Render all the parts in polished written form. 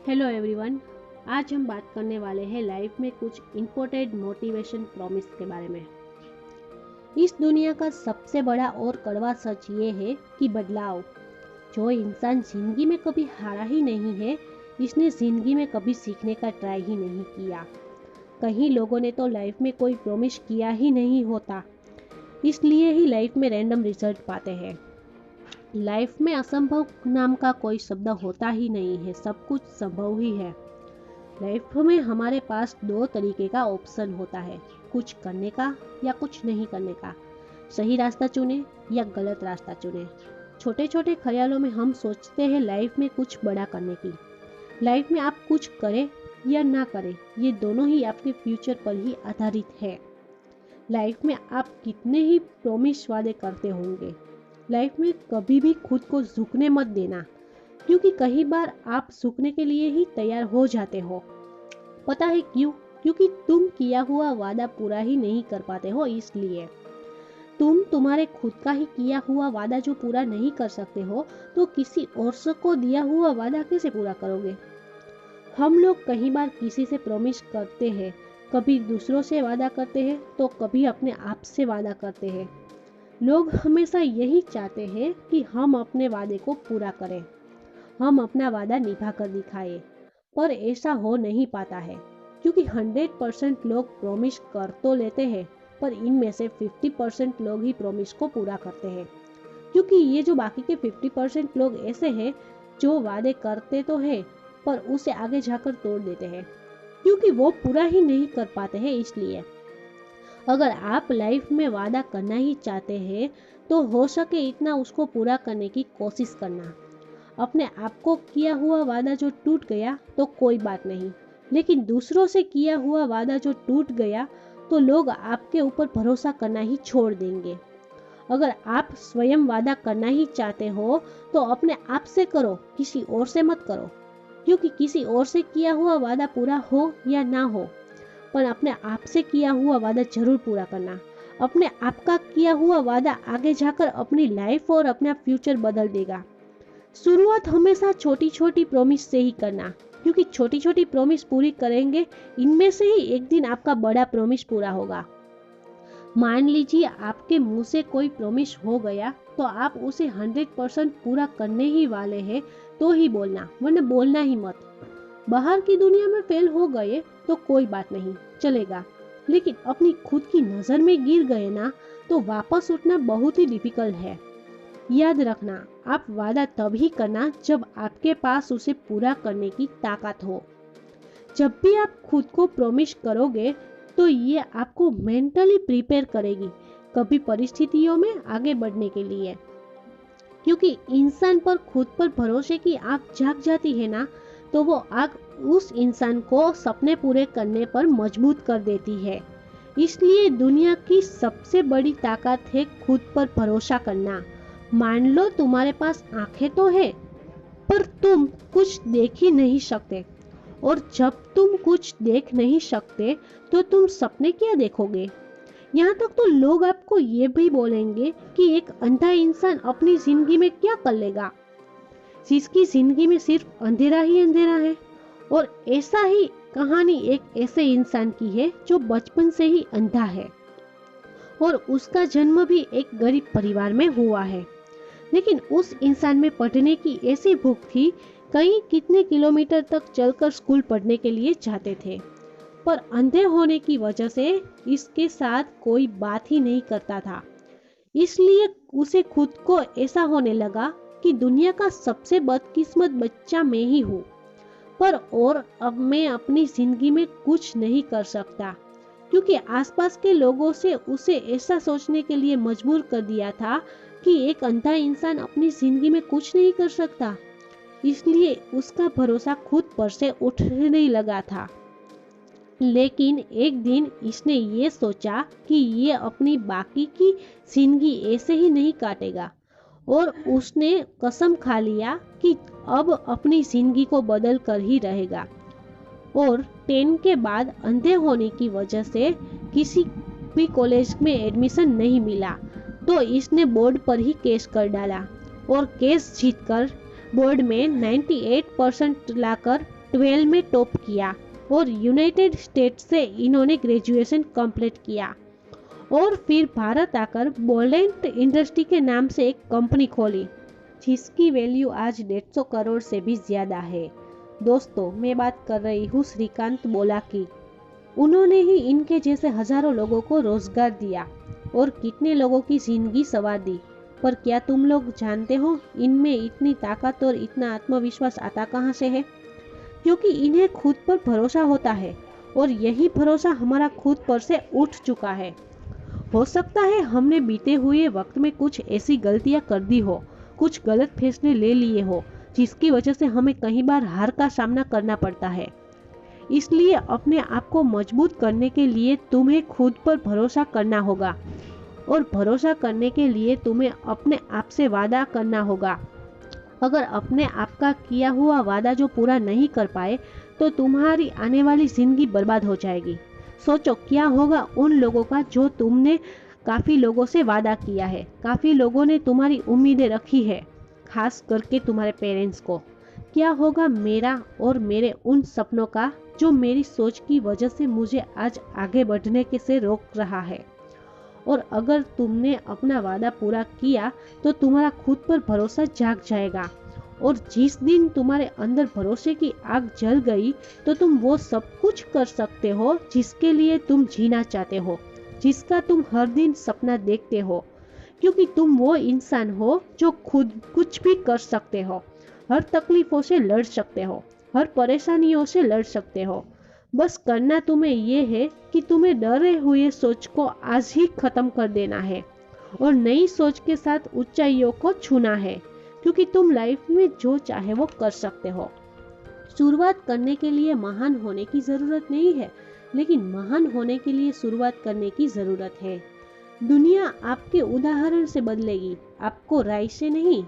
Hello everyone. आज हम बात करने वाले हैं लाइफ में कुछ इम्पोर्टेंट मोटिवेशन प्रॉमिस के बारे में। इस दुनिया का सबसे बड़ा और कड़वा सच ये है कि बदलाव। जो इंसान जिंदगी में कभी हारा ही नहीं है, इसने जिंदगी में कभी सीखने का ट्राई ही नहीं किया। कई लोगों ने तो लाइफ में कोई प्रॉमिस किया ही नहीं होता, इसलिए ही लाइफ में रैंडम रिजल्ट पाते हैं। लाइफ में असंभव नाम का कोई शब्द होता ही नहीं है, सब कुछ संभव ही है। लाइफ में हमारे पास दो तरीके का ऑप्शन होता है, कुछ करने का या कुछ नहीं करने का। सही रास्ता चुने या गलत रास्ता चुने। छोटे छोटे ख्यालों में हम सोचते हैं लाइफ में कुछ बड़ा करने की। लाइफ में आप कुछ करें या ना करें, ये दोनों ही आपके फ्यूचर पर ही आधारित है। लाइफ में आप कितने ही प्रॉमिस वादे करते होंगे। लाइफ में कभी भी खुद को झुकने मत देना, क्योंकि कई बार आप झुकने के लिए ही तैयार हो जाते हो। पता है क्यों? क्योंकि तुम किया हुआ वादा पूरा ही नहीं कर पाते हो। इसलिए तुम्हारे खुद का ही किया हुआ वादा जो पूरा नहीं कर सकते हो, तो किसी और को दिया हुआ वादा कैसे पूरा करोगे? हम लोग कई बार किसी से प्रॉमिस करते हैं, कभी दूसरों से वादा करते हैं तो कभी अपने आप से वादा करते हैं। लोग हमेशा यही चाहते हैं कि हम अपने वादे को पूरा करें, हम अपना वादा निभा कर दिखाएं, पर ऐसा हो नहीं पाता है, क्योंकि 100% लोग प्रॉमिस कर तो लेते हैं, पर इनमें से 50% लोग ही प्रॉमिस को पूरा करते हैं। क्योंकि ये जो बाकी के 50% लोग ऐसे हैं जो वादे करते तो हैं, पर उसे आगे जाकर तोड़ देते हैं, क्योंकि वो पूरा ही नहीं कर पाते हैं। इसलिए अगर आप लाइफ में वादा करना ही चाहते हैं, तो हो सके इतना उसको पूरा करने की कोशिश करना। अपने आप को किया हुआ वादा जो टूट गया तो कोई बात नहीं, लेकिन दूसरों से किया हुआ वादा जो टूट गया तो लोग आपके ऊपर भरोसा करना ही छोड़ देंगे। अगर आप स्वयं वादा करना ही चाहते हो तो अपने आप से करो, किसी और से मत करो। क्योंकि किसी और से किया हुआ वादा पूरा हो या ना हो, पर अपने आप से किया हुआ वादा जरूर पूरा करना। अपने आप का किया हुआ वादा आगे जाकर अपनी लाइफ और अपना फ्यूचर बदल देगा। शुरुआत हमेशा छोटी छोटी प्रॉमिस से ही करना, क्योंकि छोटी छोटी प्रॉमिस पूरी करेंगे, इनमें से ही एक दिन आपका बड़ा प्रॉमिस पूरा होगा। मान लीजिए आपके मुंह से कोई प्रॉमिस हो गया, तो आप उसे 100% पूरा करने ही वाले हैं तो ही बोलना, वरना बोलना ही मत। बाहर की दुनिया में फेल हो गए तो कोई बात नहीं, चलेगा, लेकिन अपनी खुद की नजर में गिर गए ना, तो वापस उठना बहुत ही डिफिकल्ट है। याद रखना, आप वादा तभी करना जब आपके पास उसे पूरा करने की ताकत हो। जब भी आप खुद को प्रॉमिस करोगे तो ये आपको मेंटली प्रिपेयर करेगी कभी परिस्थितियों में आगे बढ़ने के लिए। क्योंकि इंसान पर खुद पर भरोसे की आग जाग जाती है ना, तो वो आग उस इंसान को सपने पूरे करने पर मजबूत कर देती है। इसलिए दुनिया की सबसे बड़ी ताकत है खुद पर भरोसा करना। मान लो तुम्हारे पास आंखें तो है, पर तुम कुछ देख ही नहीं सकते, और जब तुम कुछ देख नहीं सकते तो तुम सपने क्या देखोगे? यहाँ तक तो लोग आपको ये भी बोलेंगे कि एक अंधा इंसान अपनी जिंदगी में क्या कर लेगा, जिसकी जिंदगी में सिर्फ अंधेरा ही अंधेरा है। और ऐसा ही कहानी एक ऐसे इंसान की है जो बचपन से ही अंधा है, और उसका जन्म भी एक गरीब परिवार में हुआ है। लेकिन उस इंसान में पढ़ने की ऐसी भूख थी, कई कितने किलोमीटर तक चलकर स्कूल पढ़ने के लिए जाते थे, पर अंधे होने की वजह से इसके साथ कोई बात ही नहीं करता था। इसलिए उसे खुद को ऐसा होने लगा कि दुनिया का सबसे बदकिस्मत बच्चा मैं ही हूँ, पर और अब मैं अपनी जिंदगी में कुछ नहीं कर सकता, क्योंकि आसपास के लोगों से उसे ऐसा सोचने के लिए मजबूर कर दिया था कि एक अंधा इंसान अपनी जिंदगी में कुछ नहीं कर सकता। इसलिए उसका भरोसा खुद पर से उठने लगा था। लेकिन एक दिन इसने ये सोचा कि ये अपनी बाकी की जिंदगी ऐसे ही नहीं काटेगा, और उसने कसम खा लिया कि अब अपनी जिंदगी को बदल कर ही रहेगा। और 10 के बाद अंधे होने की वजह से किसी भी कॉलेज में एडमिशन नहीं मिला, तो इसने बोर्ड पर ही केस कर डाला, और केस जीतकर बोर्ड में 98% लाकर 2012 में टॉप किया और यूनाइटेड स्टेट्स से इन्होंने ग्रेजुएशन कंप्लीट किया और फिर भारत आकर बोल्डेंट इंडस्ट्री के नाम से एक कंपनी खोली जिसकी वैल्यू आज 150 करोड़ से भी ज़्यादा है। दोस्तों, मैं बात कर रही हूँ श्रीकांत बोला की। उन्होंने ही इनके जैसे हजारों लोगों को रोजगार दिया और कितने लोगों की जिंदगी संवार दी। पर क्या तुम लोग जानते हो इनमें इतनी ताकत और इतना आत्मविश्वास आता कहाँ से है? क्योंकि इन्हें खुद पर भरोसा होता है और यही भरोसा हमारा खुद पर से उठ चुका है। हो सकता है हमने बीते हुए वक्त में कुछ ऐसी गलतियां कर दी हो, कुछ गलत फैसले ले लिए हो, जिसकी वजह से हमें कई बार हार का सामना करना पड़ता है। इसलिए अपने आप को मजबूत करने के लिए तुम्हें खुद पर भरोसा करना होगा और भरोसा करने के लिए तुम्हें अपने आप से वादा करना होगा। अगर अपने आप का किया हुआ वादा जो पूरा नहीं कर पाए तो तुम्हारी आने वाली जिंदगी बर्बाद हो जाएगी। सोचो क्या होगा उन लोगों का जो तुमने काफ़ी लोगों से वादा किया है, काफ़ी लोगों ने तुम्हारी उम्मीदें रखी है, खास करके तुम्हारे पेरेंट्स को। क्या होगा मेरा और मेरे उन सपनों का जो मेरी सोच की वजह से मुझे आज आगे बढ़ने के से रोक रहा है। और अगर तुमने अपना वादा पूरा किया तो तुम्हारा खुद पर भरोसा जाग जाएगा और जिस दिन तुम्हारे अंदर भरोसे की आग जल गई तो तुम वो सब कुछ कर सकते हो जिसके लिए तुम जीना चाहते हो, जिसका तुम हर दिन सपना देखते हो। क्योंकि तुम वो इंसान हो जो खुद कुछ भी कर सकते हो, हर तकलीफों से लड़ सकते हो, हर परेशानियों से लड़ सकते हो। बस करना तुम्हें ये है कि तुम्हें डरे हुए सोच को आज ही खत्म कर देना है और नई सोच के साथ ऊंचाइयों को छूना है, क्योंकि तुम लाइफ में जो चाहे वो कर सकते हो। शुरुआत करने के लिए महान होने की जरूरत नहीं है, लेकिन महान होने के लिए शुरुआत करने की जरूरत है। दुनिया आपके उदाहरण से बदलेगी, आपको राय से नहीं।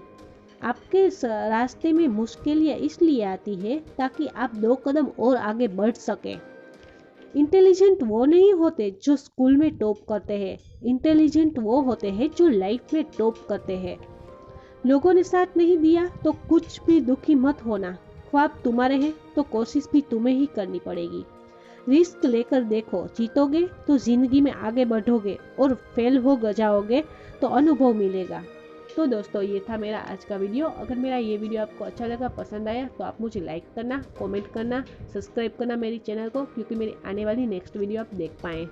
आपके रास्ते में मुश्किलें इसलिए आती है ताकि आप 2 कदम और आगे बढ़ सके। इंटेलिजेंट वो नहीं होते जो स्कूल में टॉप करते हैं, इंटेलिजेंट वो होते हैं जो लाइफ में टॉप करते हैं। लोगों ने साथ नहीं दिया तो कुछ भी दुखी मत होना। ख्वाब तुम्हारे हैं तो कोशिश भी तुम्हें ही करनी पड़ेगी। रिस्क लेकर देखो, जीतोगे तो जिंदगी में आगे बढ़ोगे और फेल हो जाओगे तो अनुभव मिलेगा। तो दोस्तों, ये था मेरा आज का वीडियो। अगर मेरा ये वीडियो आपको अच्छा लगा, पसंद आया तो आप मुझे लाइक करना, कमेंट करना, सब्सक्राइब करना मेरी चैनल को, क्योंकि मेरी आने वाली नेक्स्ट वीडियो आप देख पाएँ।